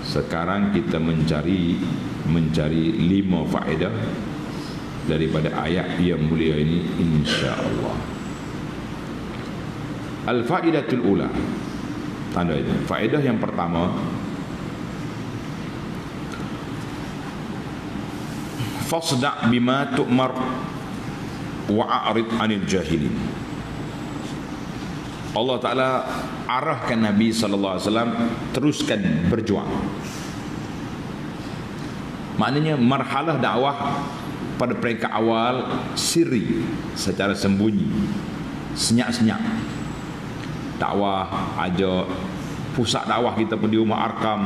Sekarang kita mencari 5 faedah daripada ayat yang mulia ini, insya-Allah. Al-faedatul ula. Tanda ini. Faedah yang pertama, fasda' bima tu'mar wa a'rid 'anil jahilin. Allah Ta'ala arahkan Nabi SAW teruskan berjuang. Maknanya marhalah dakwah pada peringkat awal siri, secara sembunyi, senyap-senyap. Dakwah ajak pusat dakwah kita pun di Rumah Arkam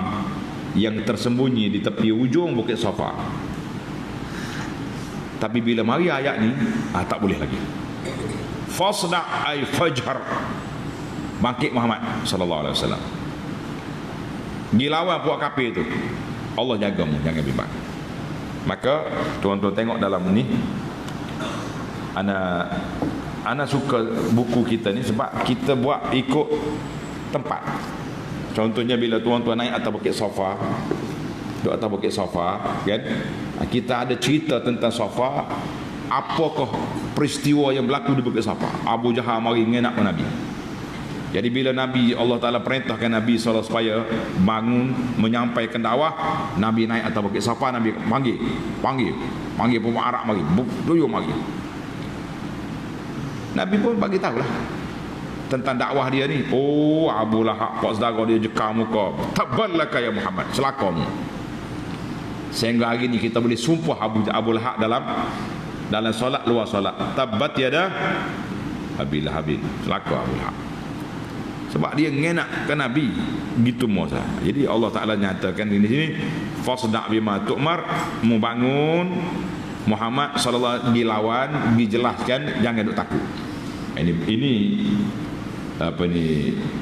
yang tersembunyi di tepi ujung Bukit Safa. Tapi bila mari ayat ni, tak boleh lagi. Fasda' ay fajhar, bangkit Muhammad sallallahu alaihi wasallam. Gilawan puak kafir tu, Allah jagamu, jangan bimbang. Maka tuan-tuan tengok dalam ni, ana suka buku kita ni sebab kita buat ikut tempat. Contohnya bila tuan-tuan naik atas Bukit Safa, duduk atas Bukit Safa kan, kita ada cerita tentang Safa. Apakah peristiwa yang berlaku di Bukit Safa? Abu Jahal mari ngenak ke Nabi. Jadi bila Nabi, Allah Ta'ala perintahkan Nabi SAW supaya bangun menyampaikan dakwah, Nabi naik atas Bukit Safa, Nabi panggil pemain Arab mari, tuyul mari. Nabi pun bagi tahulah tentang dakwah dia ni. Oh, Abu Lahab, pak saudara dia jekar muka, tabballaka ya Muhammad, celakamu. Sehingga hari ni kita boleh sumpah Abu Lahab dalam solat, luar solat, tabbat yada Abi Lahabin, celaka Abu Lahab. Sebab dia ngenak ke Nabi gitu masa. Jadi Allah Ta'ala nyatakan di sini, fasda' bima tu'mar, membangun Muhammad sallallahu alaihi lawan, dijelaskan jangan duk takut.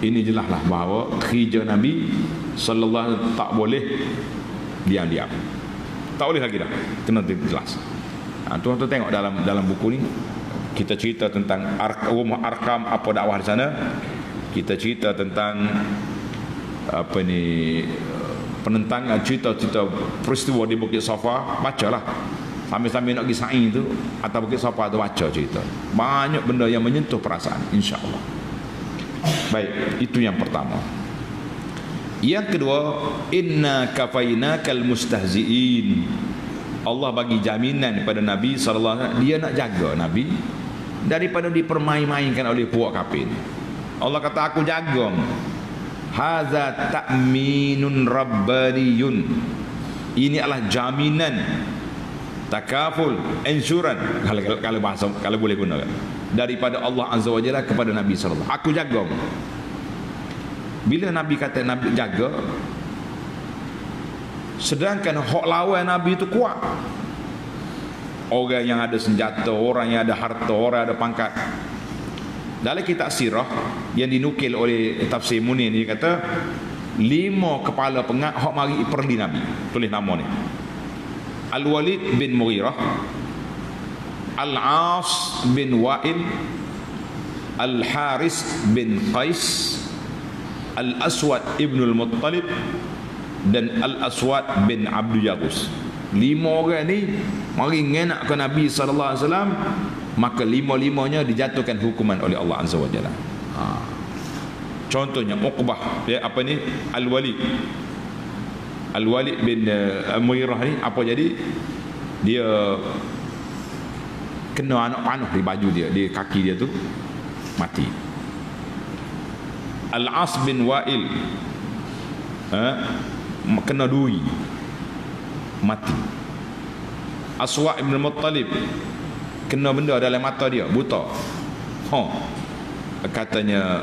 Ini jelaslah bahawa kerja Nabi sallallahu alaihi wasallam tak boleh diam-diam. Tak boleh lagi dah. Kena jelas. Tuan-tuan tengok dalam buku ni, kita cerita tentang Rumah Arkam, apa dakwah di sana. Kita cerita tentang penentangan, cerita-cerita peristiwa di Bukit Safa. Bacalah sambil-sambil nak pergi sa'i tu atas Bukit Safa tu, baca cerita. Banyak benda yang menyentuh perasaan, insya-Allah. Baik, itu yang pertama. Yang kedua, inna kafainakal mustahzi'in. Allah bagi jaminan kepada Nabi sallallahu alaihi wasallam, dia nak jaga Nabi daripada dipermain-mainkan oleh puak kafir. Allah kata, aku jaga. Hadza ta'minun rabbaniyun. Ini adalah jaminan, takaful, insuran, kalau bahasa, kalau boleh guna, daripada Allah Azza wa Jalla kepada Nabi sallallahu alaihi wasallam. Aku jaga. Bila Nabi kata Nabi jaga, sedangkan hak lawan Nabi itu kuat. Orang yang ada senjata, orang yang ada harta, orang yang ada pangkat. Dalam kitab sirah yang dinukil oleh Tafsir Munir ni, kata 5 kepala pengat hak mari perli Nabi. Tulis nama ni. Al-Walid bin Mughirah, Al-As bin Wa'il, Al-Haris bin Qais, Al-Aswad ibn al-Muttalib, dan Al-Aswad bin Abdul Yaghus. 5 orang ni mari ngenak ke Nabi sallallahu alaihi wasallam, maka 5-5-nya dijatuhkan hukuman oleh Allah Azza wa Jalla. Contohnya Uqbah, Al-Walid bin Mughirah ni apa jadi? Dia kena anak panah di baju dia, di kaki dia tu, mati. Al-As bin Wa'il kena duri, mati. Aswa' ibn Muttalib kena benda dalam mata dia, buta. Katanya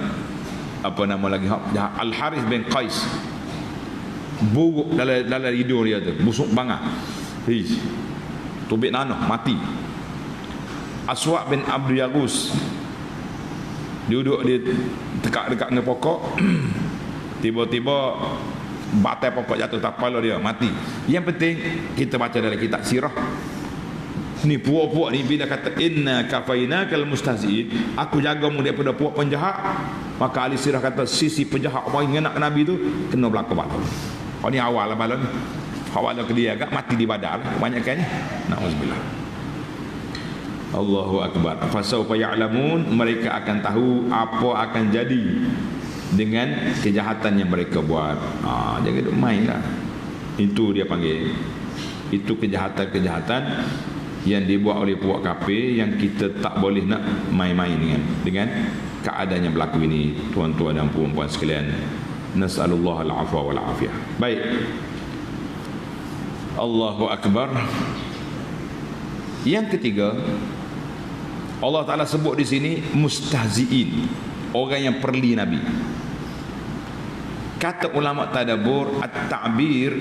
apa nama lagi, Al-Haris bin Qais, buruk dalam hidung dia tu, busuk banget. Tubik nanah, mati. Aswa' bin Abdul Yaghus duduk di dekat dengan pokok, tiba-tiba batai pokok jatuh tak kepala dia, mati. Yang penting kita baca dalam kitab sirah ni, puak-puak ni bila kata inna kafainakal mustahzi'in, aku jagamu daripada puak penjahat, maka ahli sirah kata sisi penjahat orang yang nak Nabi tu kena berlaku batal. Kau ni awal lah balon. Awal ke dia agak mati di Badar kebanyakannya. Nauzubillah. Allahu akbar. Fasawfa ya'lamun, mereka akan tahu apa akan jadi dengan kejahatan yang mereka buat. Jangan duk main lah. Itu dia panggil, itu kejahatan-kejahatan yang dibuat oleh puak kafir yang kita tak boleh nak main-main dengan keadaan yang berlaku ini, tuan-tuan dan puan-puan sekalian. Nas'alullah al-afwa wal afiyah. Baik. Allahu akbar. Yang ketiga, Allah Ta'ala sebut di sini mustahzi'in, orang yang perli Nabi. Kata ulama tadabbur at-ta'bir,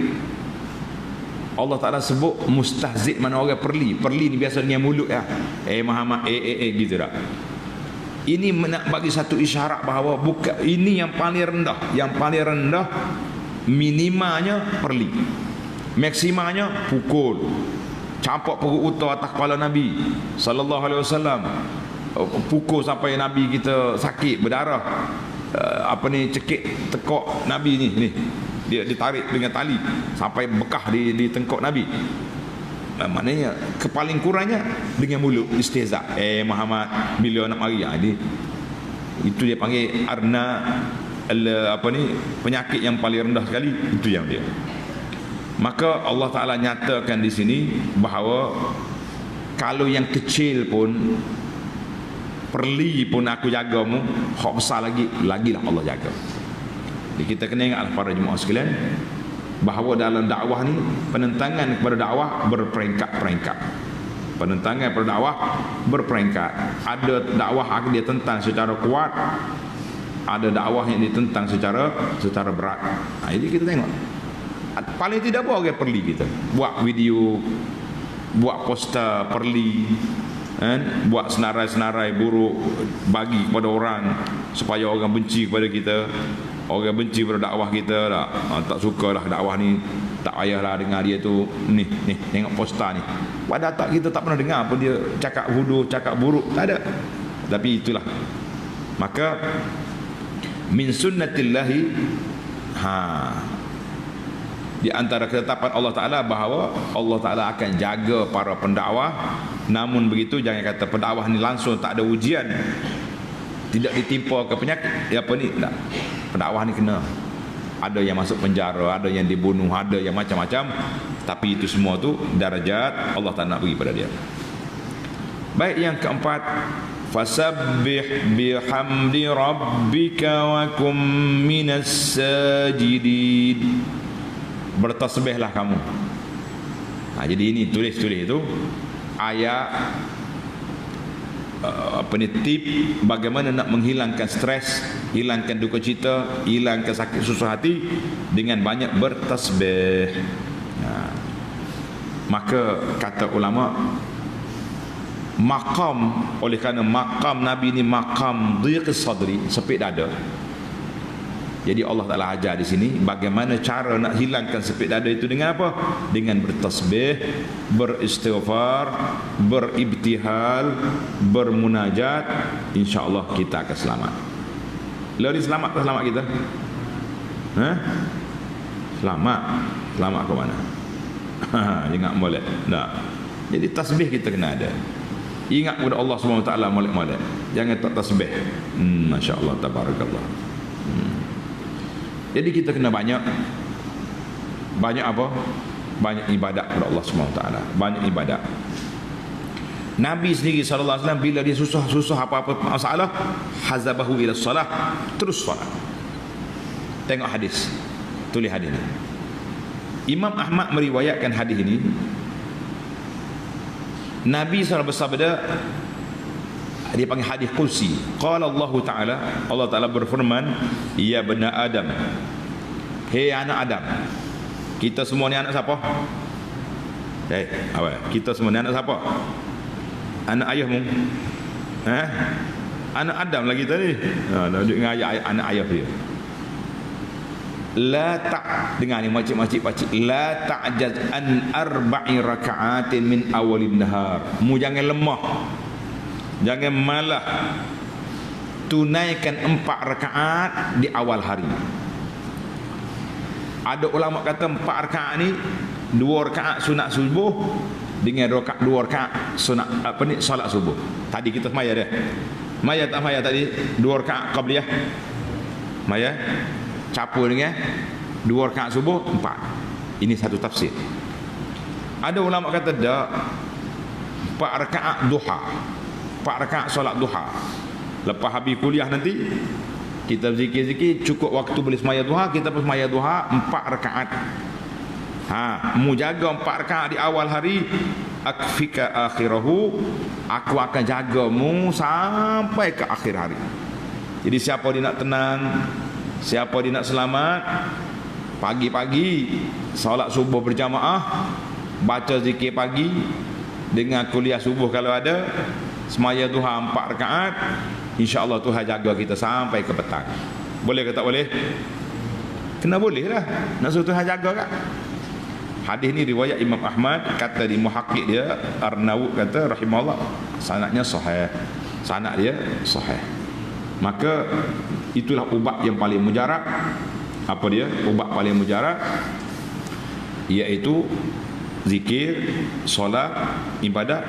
Allah Ta'ala sebut mustahzi' mana orang perli. Perli ni biasa dengan mulut ya. Muhammad gitu dah. Ini nak bagi satu isyarat bahawa bukan ini yang paling rendah. Yang paling rendah minimanya perli. Maksimanya pukul. Campak perut utara atas kepala Nabi sallallahu alaihi wasallam. Pukul sampai Nabi kita sakit berdarah. Cekik tekuk Nabi ni. Dia ditarik dengan tali sampai bekah di tengkuk Nabi. Maknanya kepaling kurangnya dengan mulut istihza. Muhammad bila nak mari itu dia panggil penyakit yang paling rendah sekali, itu yang dia. Maka Allah Ta'ala nyatakan di sini bahawa kalau yang kecil pun perli pun aku jagamu, hak besar lagilah Allah jaga. Jadi kita kena ingatlah para jemaah sekalian bahawa dalam dakwah ni penentangan kepada dakwah berperingkat-peringkat. Penentangan kepada dakwah berperingkat. Ada dakwah yang dia tentang secara kuat, ada dakwah yang ditentang secara berat. Jadi kita tengok. Paling tidak apa orang perli kita. Buat video, buat poster perli, buat senarai-senarai buruk bagi kepada orang supaya orang benci kepada kita. Orang benci pada dakwah kita tak, tak sukalah dakwah ni, tak payahlah dengar dia tu. Ni tengok poster ni. Padahal kita tak pernah dengar apa dia cakap hudu, cakap buruk, tak ada. Tapi itulah. Maka min sunnatillahi, di antara ketetapan Allah Ta'ala bahawa Allah Ta'ala akan jaga para pendakwah. Namun begitu jangan kata pendakwah ni langsung tak ada ujian, tidak ditimpa ke penyakit tak. Pendakwah ni kena, ada yang masuk penjara, ada yang dibunuh, ada yang macam-macam. Tapi itu semua tu darajat Allah Ta'ala nak bagi pada dia. Baik, yang keempat, fasabbih bihamdi rabbika wa kum minas sajidin. Bertasbihlah kamu. Jadi ini tulis itu ayat tip bagaimana nak menghilangkan stres, hilangkan duka cita, hilangkan sakit susah hati dengan banyak bertasbih. Maka kata ulama, maqam, oleh kerana maqam Nabi ni maqam dhiqis sadri, sempit dada. Jadi Allah Ta'ala ajar di sini bagaimana cara nak hilangkan sempit dada itu dengan apa? Dengan bertasbih, beristighfar, beribtihal, bermunajat. InsyaAllah kita akan selamat. Lalu selamat tak selamat kita? Selamat. Selamat ke mana? Ingat molek. Tak. Jadi tasbih kita kena ada. Ingat kepada Allah SWT molek-molek. Jangan tak tasbih. Masya Allah, tabarakallah. Jadi kita kena banyak apa? Banyak ibadat kepada Allah SWT. Banyak ibadat. Nabi sendiri SAW bila dia susah apa-apa masalah, hazabahu ila salah, terus salat. Tengok hadis. Tulis hadis ini. Imam Ahmad meriwayatkan hadis ini. Nabi SAW bersabda, dia panggil hadis qudsi. Qala Allah Ta'ala, Allah Ta'ala berfirman, ya bani Adam, hei anak Adam. Kita semua ni anak siapa? Kita semua ni anak siapa? Anak ayahmu. Anak Adam lagi tadi. Duduk dengan anak ayah dia. La dengar ni makcik-makcik pakcik, la ta'jaz an arba'i raka'atin min awalin nahar. Mu jangan lemah, jangan malah, tunaikan 4 rakaat di awal hari. Ada ulama kata 4 rakaat ni 2 rakaat sunat subuh dengan 2 rakaat sunat solat subuh. Tadi kita semaya dah. Maya tak maya tadi 2 rakaat qabliyah. Maya campur dengan 2 rakaat subuh 4. Ini satu tafsir. Ada ulama kata dak 4 rakaat duha. 4 rakaat solat duha. Lepas habis kuliah nanti kita zikir-zikir, cukup waktu boleh semaya duha, kita pun semaya duha 4 rakaat. Mu jaga 4 rakaat di awal hari, akfika akhirahu, aku akan jagamu sampai ke akhir hari. Jadi siapa dia nak tenang, siapa dia nak selamat, pagi-pagi solat subuh berjamaah, baca zikir pagi dengan kuliah subuh kalau ada, semaya duha 4 rakaat, insya-Allah Tuhan jaga kita sampai ke petang. Boleh ke tak boleh? Kena boleh lah. Nak suruh Tuhan jaga kan? Hadis ni riwayat Imam Ahmad, kata di muhakkik dia Arnaud kata rahimahullah, sanadnya sahih. Sanad dia sahih. Maka itulah ubat yang paling mujarab. Apa dia? Ubat paling mujarab iaitu zikir, solat, ibadat,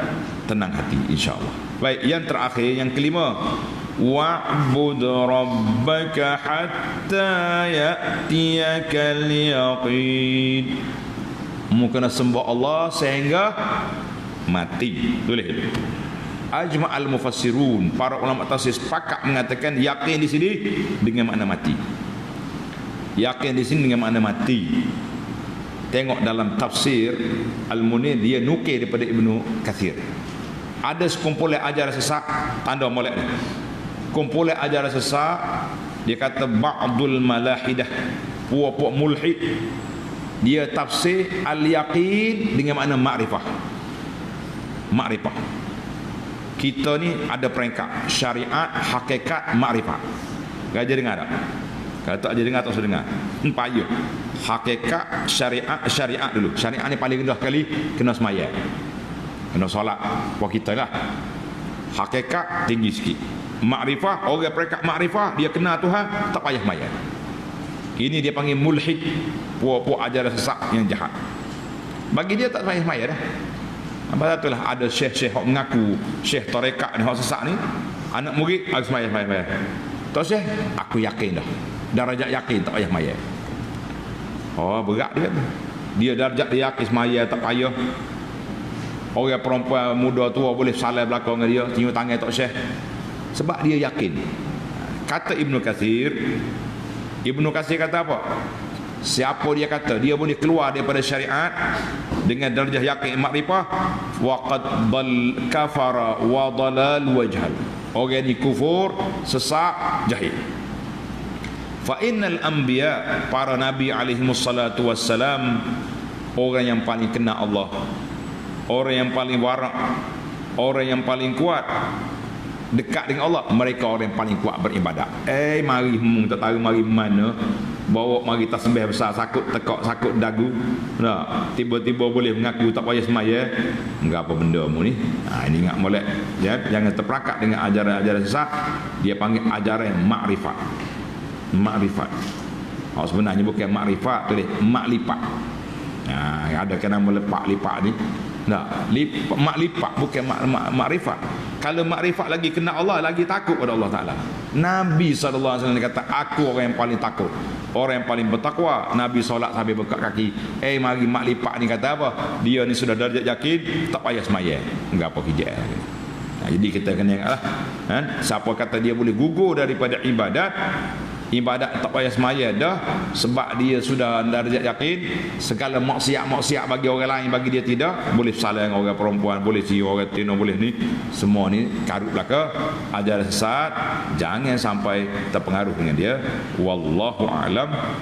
tenang hati, insya-Allah. Baik, yang terakhir, yang kelima, wa'bud rabbaka hatta ya'tiyakal yaqin. Mu kena sembah Allah sehingga mati. Tulis. Ajma'al mufassirun, para ulama tafsir sepakat mengatakan yakin di sini dengan makna mati. Yakin di sini dengan makna mati. Tengok dalam tafsir Al-Munir, dia nukil daripada Ibnu Katsir. Ada sekumpulan ajaran sesat, tanda molek ni. Kumpulan ajaran sesat, dia kata ba'dul malahidah, puak-puak mulhid, dia tafsir al-yaqin dengan makna ma'rifah. Ma'rifah. Kita ni ada peringkat syariat, hakikat, ma'rifah. Gaja dengar tak? Kalau tak aja dengar, tak usah dengar. Payah. Hakikat, syariat dulu. Syariat ni paling rendah kali kena semaya, kena solat buat kita lah. Hakikat tinggi sikit. Makrifah, orang peringkat makrifah, dia kenal Tuhan, tak payah semaya. Ini dia panggil mulhid, puak-puak ajaran sesat yang jahat. Bagi dia tak payah semaya dah. Apa itulah ada syekh-syekh yang mengaku syekh tarekat ni, hak sesat ni, anak murid harus semaya. Tak syekh, aku yakin dah. Darajat yakin tak payah semaya. Oh, berat dia. Dia darjat dia yakin semaya tak payah. Orang perempuan muda tua boleh salah belakang dengan dia, cium tangan tak syekh. Sebab dia yakin. Kata Ibnu Katsir kata apa? Siapa dia kata dia boleh keluar daripada syariat dengan darjah yakin makrifah, waqad dal kafara wa dalal wajhal. Orang ni kufur, sesat, jahil. Fa innal anbiya, para nabi alaihi wassalatu wassalam, orang yang paling kenal Allah, orang yang paling warak, orang yang paling kuat dekat dengan Allah, mereka orang yang paling kuat beribadat. Mari tak tahu mari mana, bawa mari tasbih besar, sakut tekak, sakut dagu, nah, tiba-tiba boleh mengaku tak payah semaya. Enggak apa benda mu ni. Ini ingat molek, jangan terperangkap dengan ajaran-ajaran sesat. Dia panggil ajaran makrifat. Makrifat. Sebenarnya bukan makrifat, tulis maklipat. Ada kena melepak lipat ni. Maklipat bukan makrifat. Kalau makrifat lagi kena Allah, lagi takut pada Allah Ta'ala. Nabi SAW kata, aku orang yang paling takut, orang yang paling bertakwa. Nabi solat sambil buka kaki. Mari maklipat ni kata apa? Dia ni sudah darjat yakin, tak payah semaya. Enggak apa hijab. Jadi kita kena ingat lah, siapa kata dia boleh gugur daripada ibadat tak payah semaya dah, sebab dia sudah darjat yakin. Segala maksiat bagi orang lain, bagi dia tidak. Boleh salah dengan orang perempuan, boleh cium orang tino, boleh ni, semua ni karut belaka, ajaran sesat. Jangan sampai terpengaruh dengan dia. Wallahu a'lam.